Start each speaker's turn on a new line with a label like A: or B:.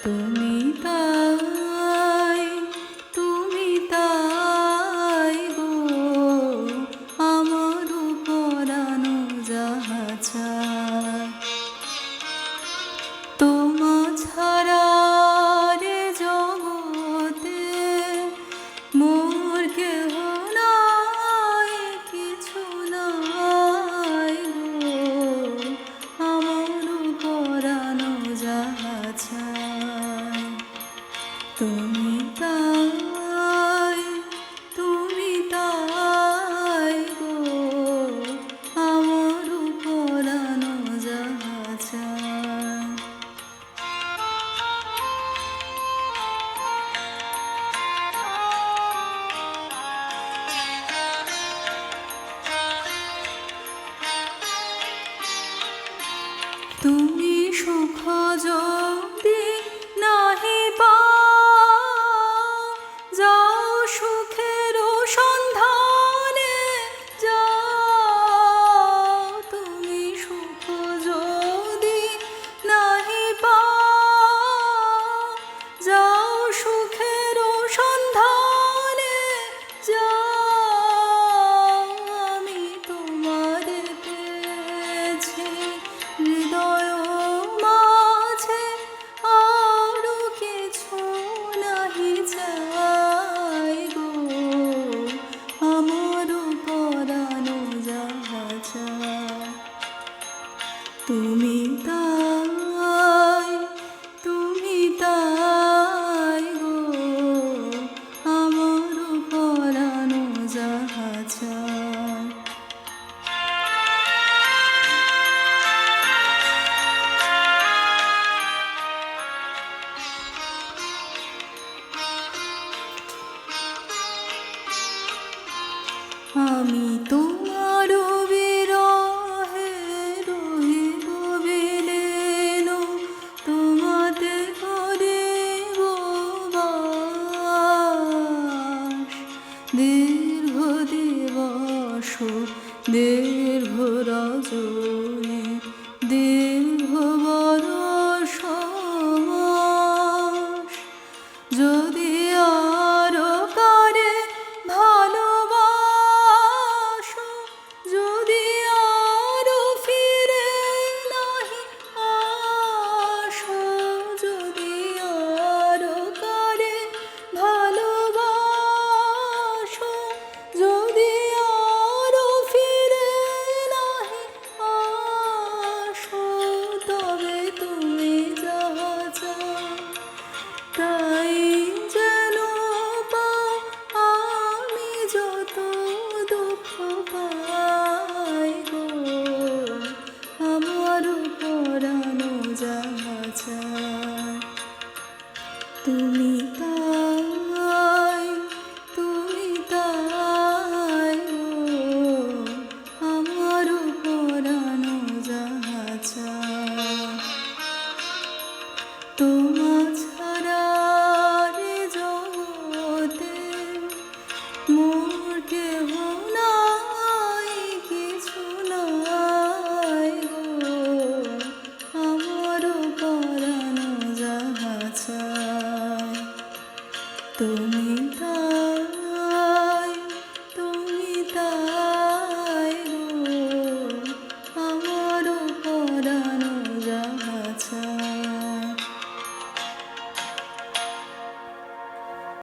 A: তুমি তাই, তুমি তাই গো আমার পরানো যাহা চায়। তোমা ছাড়া রে জগতে মোর কেহ নাই, কিছু নাই গো আমার পরানো যাহা চায়। তুমি তাই, তুমি তাই গো আমার পরানো যাহা চায়। তুমি সুখ যদি নাহি পাও, যাও সুখের সন্ধানে যাও। তুমি সুখ যদি নাহি পাও, যাও সুখের সন্ধানে যাও। আমি তোমারে পেয়েছি হৃদয় মাঝে, আরো কিছু নাহি চাই গো আমার পরানো যাহা চায়। তুমি তাই, তুমি তাই গো আমার পরানো যাহা চায়। আমি তোমার বিরহে রহিব বিলীন, তোমাতে করিব বাস। দীর্ঘ দিবস দীর্ঘ রজনী দীর্ঘ বরষ মাস, যদি আরো কারে ভালোবাসো, যদি আরো ফিরে নাহি আসো, যদি আরো কারে ভালোবাসো, যদি আরো ফিরে নাহি আসো, তবে তুমি যাহা চাও তাই যেন পাও। আমি যত দুঃখ পাই গো আমার পরানো যাহা চায়। তুমি তাই, তুমি তাই গো আমার পরানো যাহা চায়। তোমা ছাড়া রে জগতে মোর কেহ নাই, কিছু নাই গো আমার পরানো যাহা চায়। তুমি